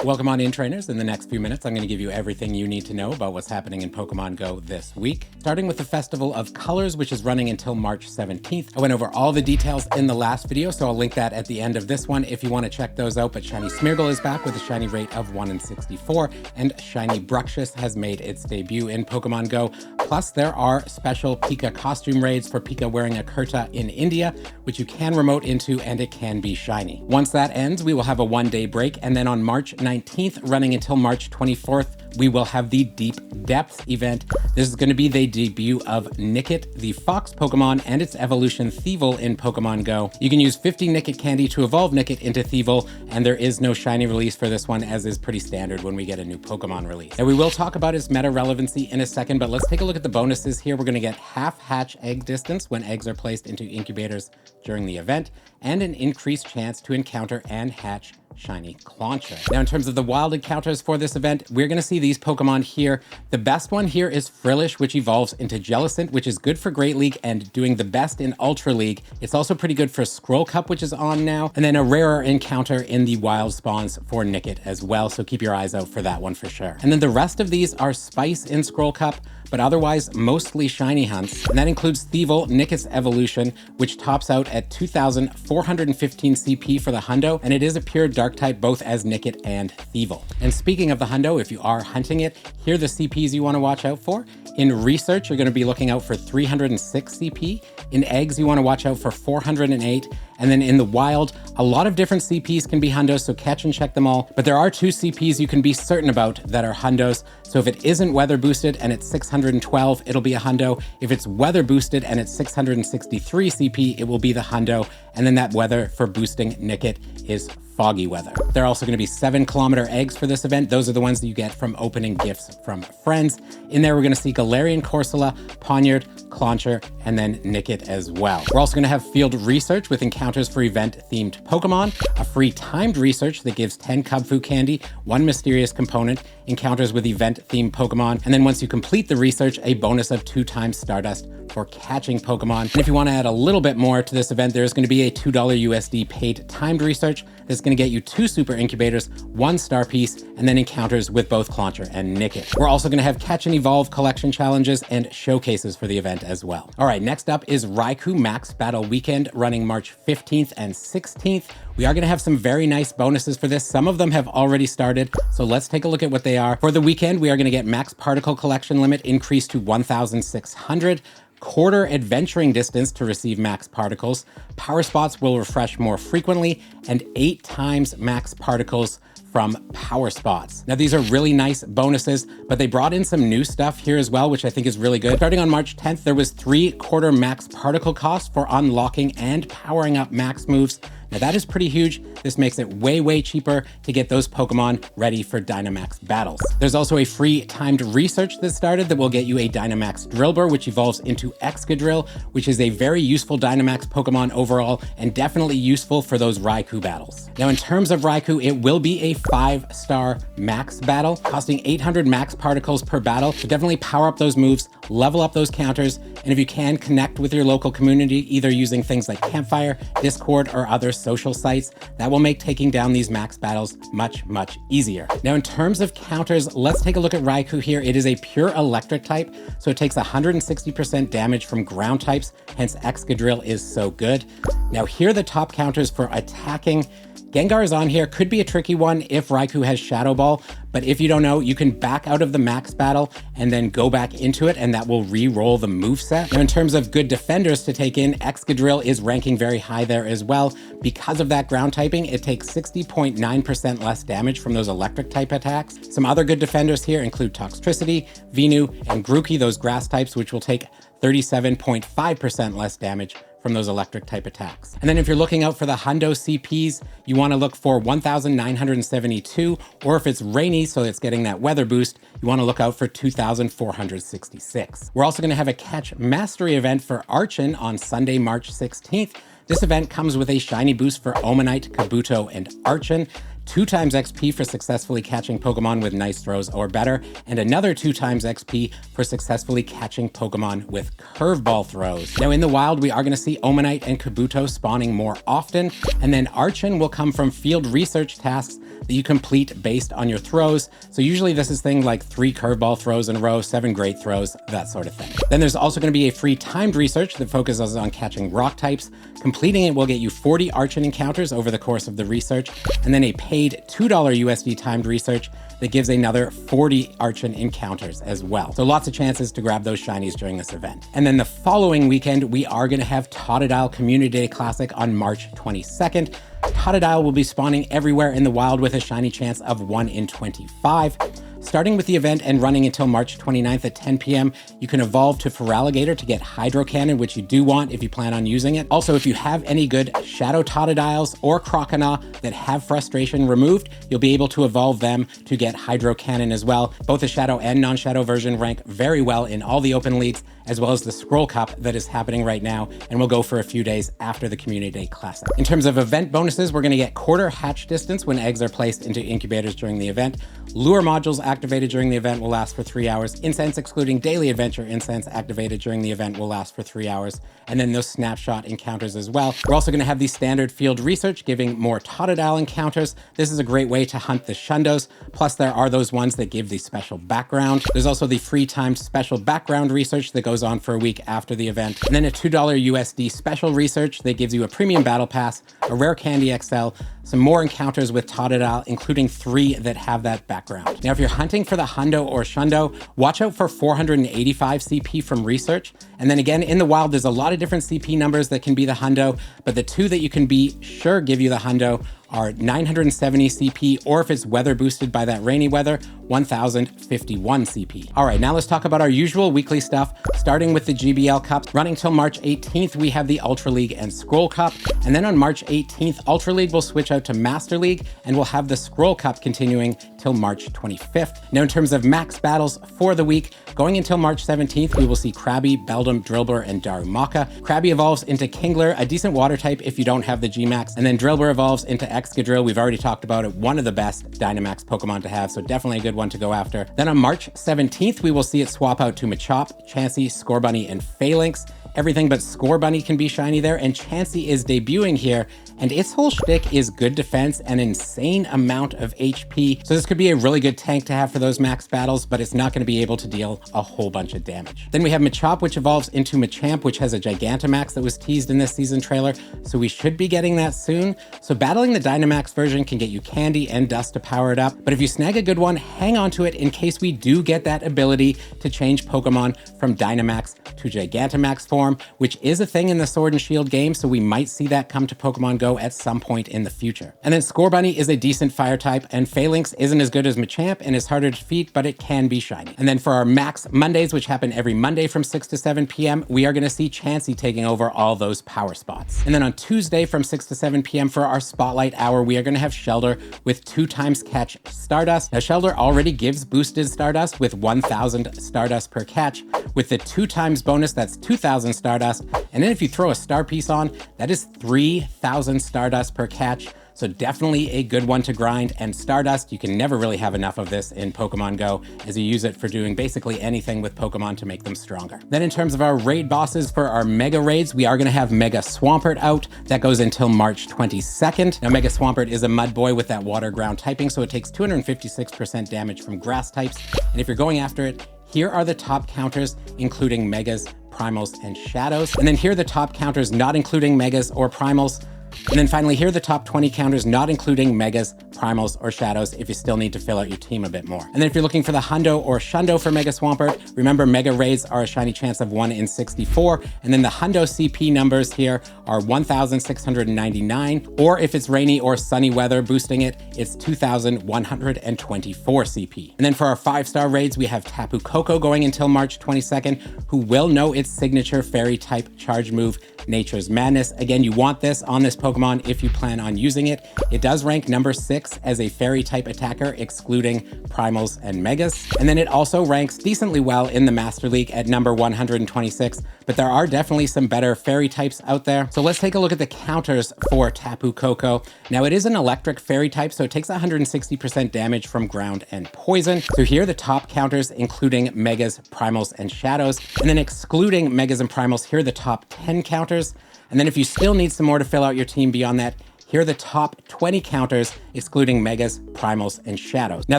Welcome on in, trainers. In the next few minutes, I'm going to give you everything you need to know about what's happening in Pokemon Go this week. Starting with the Festival of Colors, which is running until March 17th. I went over all the details in the last video, so I'll link that at the end of this one if you want to check those out. But Shiny Smeargle is back with a shiny rate of 1 in 64, and Shiny Bruxish has made its debut in Pokemon Go. Plus, there are special Pika costume raids for Pika wearing a kurta in India, which you can remote into, and it can be shiny. Once that ends, we will have a one-day break, and then on March 19th, running until March 24th, we will have the Deep Depths event. This is going to be the debut of Nickit, the fox Pokemon, and its evolution Thievul in Pokemon Go. You can use 50 Nickit candy to evolve Nickit into Thievul, and there is no shiny release for this one, as is pretty standard when we get a new Pokemon release. Now, we will talk about its meta relevancy in a second, but let's take a look at the bonuses here. We're going to get half hatch egg distance when eggs are placed into incubators during the event, and an increased chance to encounter and hatch shiny Clauncher. Now, in terms of the wild encounters for this event, we're going to see these Pokemon here. The best one here is Frillish, which evolves into Jellicent, which is good for Great League and doing the best in Ultra League. It's also pretty good for Scroll Cup, which is on now, and then a rarer encounter in the wild spawns for Nickit as well, so keep your eyes out for that one for sure. And then the rest of these are Spice in Scroll Cup, but otherwise mostly shiny hunts. And that includes Thievul, Nickit's evolution, which tops out at 2,415 CP for the Hundo, and it is a pure dark type both as Nickit and Thievul. And speaking of the Hundo, if you are hunting it, here are the CPs you want to watch out for. In research, you're going to be looking out for 306 CP. In eggs, you want to watch out for 408. And then in the wild, a lot of different CPs can be hundos, so catch and check them all. But there are two CPs you can be certain about that are hundos. So if it isn't weather boosted and it's 612, it'll be a hundo. If it's weather boosted and it's 663 CP, it will be the hundo. And then that weather for boosting Nickit is foggy weather. There are also going to be 7-kilometer eggs for this event. Those are the ones that you get from opening gifts from friends. In there, we're going to see Galarian Corsola, Poniard, Clauncher, and then Nickit as well. We're also going to have field research with encounters for event-themed Pokemon, a free timed research that gives 10 Cubfu candy, 1 mysterious component, encounters with event-themed Pokemon, and then once you complete the research, a bonus of 2 times Stardust for catching Pokemon. And if you want to add a little bit more to this event, there's going to be a $2 USD paid timed research that's going to get you 2 super incubators, 1 star piece, and then encounters with both Clauncher and Nickit. We're also going to have catch and evolve collection challenges and showcases for the event as well. All right, next up is Raikou Max Battle Weekend running March 15th and 16th. We are going to have some very nice bonuses for this. Some of them have already started, so let's take a look at what they are. For the weekend, we are going to get max particle collection limit increased to 1,600. Quarter adventuring distance to receive max particles. Power spots will refresh more frequently, and 8 times max particles from power spots. Now, these are really nice bonuses, but they brought in some new stuff here as well, which I think is really good. Starting on March 10th, there was 3/4 max particle cost for unlocking and powering up max moves. Now that is pretty huge. This makes it way, way cheaper to get those Pokemon ready for Dynamax battles. There's also a free timed research that started that will get you a Dynamax Drillbur, which evolves into Excadrill, which is a very useful Dynamax Pokemon overall, and definitely useful for those Raikou battles. Now, in terms of Raikou, it will be a 5-star max battle, costing 800 max particles per battle. So definitely power up those moves, level up those counters, and if you can, connect with your local community, either using things like Campfire, Discord, or other social sites. That will make taking down these max battles much, much easier. Now, in terms of counters, let's take a look at Raikou here. It is a pure electric type, so it takes 160% damage from ground types, hence Excadrill is so good. Now, here are the top counters for attacking. Gengar is on here, could be a tricky one if Raikou has Shadow Ball, but if you don't know, you can back out of the max battle and then go back into it, and that will re-roll the moveset. Now, in terms of good defenders to take in, Excadrill is ranking very high there as well. Because of that ground typing, it takes 60.9% less damage from those electric type attacks. Some other good defenders here include Toxtricity, Venu, and Grookey, those grass types, which will take 37.5% less damage from those electric type attacks. And then if you're looking out for the Hundo CPs, you want to look for 1,972, or if it's rainy, so it's getting that weather boost, you want to look out for 2,466. We're also going to have a catch mastery event for Archen on Sunday, March 16th. This event comes with a shiny boost for Omanite, Kabuto, and Archen. 2 times XP for successfully catching Pokemon with nice throws or better, and another 2 times XP for successfully catching Pokemon with curveball throws. Now in the wild, we are going to see Omanite and Kabuto spawning more often, and then Archen will come from field research tasks that you complete based on your throws. So usually this is things like 3 curveball throws in a row, 7 great throws, that sort of thing. Then there's also going to be a free timed research that focuses on catching rock types. Completing it will get you 40 Archen encounters over the course of the research, and then a paid $2 USD timed research that gives another 40 Archen encounters as well. So lots of chances to grab those shinies during this event. And then the following weekend, we are going to have Totodile Community Day Classic on March 22nd. Totodile will be spawning everywhere in the wild with a shiny chance of 1 in 25. Starting with the event and running until March 29th at 10 p.m., you can evolve to Feraligatr to get Hydro Cannon, which you do want if you plan on using it. Also, if you have any good Shadow Totodiles or Croconaw that have Frustration removed, you'll be able to evolve them to get Hydro Cannon as well. Both the Shadow and non-Shadow version rank very well in all the open leagues, as well as the Scroll Cup that is happening right now and will go for a few days after the Community Day Classic. In terms of event bonuses, we're going to get quarter hatch distance when eggs are placed into incubators during the event. Lure modules activated during the event will last for 3 hours. Incense, excluding daily adventure incense, activated during the event will last for 3 hours. And then those snapshot encounters as well. We're also going to have the standard field research, giving more Totodile encounters. This is a great way to hunt the Shundos. Plus, there are those ones that give the special background. There's also the free timed special background research that goes on for a week after the event. And then a $2 USD special research that gives you a premium battle pass, a rare candy XL, some more encounters with Totodile, including 3 that have that background. Now, if you're hunting for the Hundo or Shundo, watch out for 485 CP from research. And then again, in the wild, there's a lot of different CP numbers that can be the Hundo, but the 2 that you can be sure give you the Hundo are 970 CP, or if it's weather boosted by that rainy weather, 1051 CP. All right, now let's talk about our usual weekly stuff, starting with the GBL Cups. Running till March 18th, we have the Ultra League and Scroll Cup. And then on March 18th, Ultra League will switch out to Master League, and we'll have the Scroll Cup continuing till March 25th. Now, in terms of max battles for the week, going until March 17th, we will see Krabby, Beldum, Drillbur, and Darumaka. Krabby evolves into Kingler, a decent water type if you don't have the G-Max, and then Drillbur evolves into Excadrill. We've already talked about it, one of the best Dynamax Pokemon to have, so definitely a good one to go after. Then on March 17th, we will see it swap out to Machop, Chansey, Scorbunny, and Phalanx. Everything but Scorbunny can be shiny there, and Chansey is debuting here, and its whole shtick is good defense and insane amount of HP. So this could be a really good tank to have for those max battles, but it's not going to be able to deal a whole bunch of damage. Then we have Machop, which evolves into Machamp, which has a Gigantamax that was teased in this season trailer, so we should be getting that soon. So battling the Dynamax version can get you candy and dust to power it up, but if you snag a good one, hang on to it in case we do get that ability to change Pokemon from Dynamax to Gigantamax form, which is a thing in the Sword and Shield game, so we might see that come to Pokemon Go at some point in the future. And then Scorbunny is a decent fire type, and Phalanx isn't as good as Machamp and is harder to defeat, but it can be shiny. And then for our Max Mondays, which happen every Monday from 6 to 7 p.m., we are going to see Chansey taking over all those power spots. And then on Tuesday from 6 to 7 p.m. for our Spotlight Hour, we are going to have Shelder with 2 times catch Stardust. Now, Shelder already gives boosted Stardust with 1,000 Stardust per catch. With the 2 times bonus, that's 2,000 Stardust. And then if you throw a star piece on, that is 3,000 Stardust per catch. So definitely a good one to grind. And Stardust, you can never really have enough of this in Pokemon Go, as you use it for doing basically anything with Pokemon to make them stronger. Then in terms of our raid bosses for our Mega Raids, we are going to have Mega Swampert out. That goes until March 22nd. Now, Mega Swampert is a mud boy with that water ground typing, so it takes 256% damage from grass types. And if you're going after it, here are the top counters, including Megas, Primals, and Shadows. And then here are the top counters not including Megas or Primals. And then finally, here are the top 20 counters, not including Megas, Primals, or Shadows, if you still need to fill out your team a bit more. And then if you're looking for the Hundo or Shundo for Mega Swampert, remember Mega Raids are a shiny chance of 1 in 64. And then the Hundo CP numbers here are 1,699, or if it's rainy or sunny weather boosting it, it's 2,124 CP. And then for our 5-star raids, we have Tapu Koko going until March 22nd, who will know its signature fairy type charge move, Nature's Madness. Again, you want this on this Pokemon if you plan on using it. It does rank number 6 as a fairy type attacker, excluding primals and megas. And then it also ranks decently well in the Master League at number 126, but there are definitely some better fairy types out there. So let's take a look at the counters for Tapu Koko. Now it is an electric fairy type, so it takes 160% damage from ground and poison. So here are the top counters, including megas, primals, and shadows. And then excluding megas and primals, here are the top 10 counters. And then if you still need some more to fill out your team beyond that, here are the top 20 counters, excluding megas, primals, and shadows. Now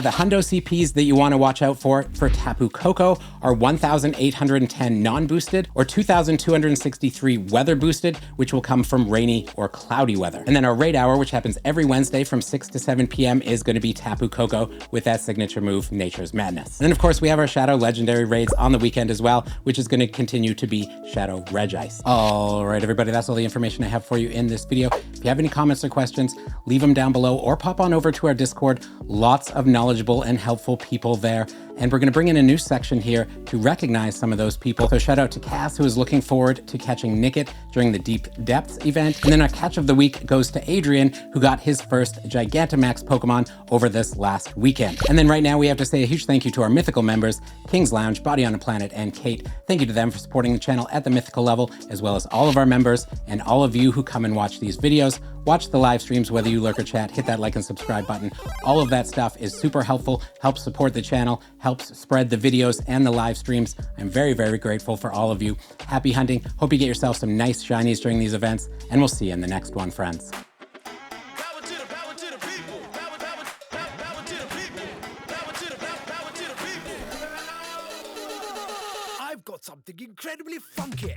the hundo CPs that you want to watch out for Tapu Koko are 1,810 non-boosted or 2,263 weather boosted, which will come from rainy or cloudy weather. And then our raid hour, which happens every Wednesday from 6 to 7 p.m. is going to be Tapu Koko with that signature move, Nature's Madness. And then of course we have our Shadow Legendary raids on the weekend as well, which is going to continue to be Shadow Regice. All right, everybody, that's all the information I have for you in this video. If you have any comments or questions, leave them down below or pop on over to our Discord. Lots of knowledgeable and helpful people there. And we're going to bring in a new section here to recognize some of those people. So shout out to Cass, who is looking forward to catching Nickit during the Deep Depths event. And then our catch of the week goes to Adrian, who got his first Gigantamax Pokemon over this last weekend. And then right now we have to say a huge thank you to our mythical members, King's Lounge, Body on a Planet, and Kate. Thank you to them for supporting the channel at the mythical level, as well as all of our members and all of you who come and watch these videos. Watch the live streams, whether you lurk or chat, hit that like and subscribe button. All of that stuff is super helpful, helps support the channel, helps spread the videos and the live streams. I'm very, very grateful for all of you. Happy hunting. Hope you get yourself some nice shinies during these events, and we'll see you in the next one, friends. I've got something incredibly funky.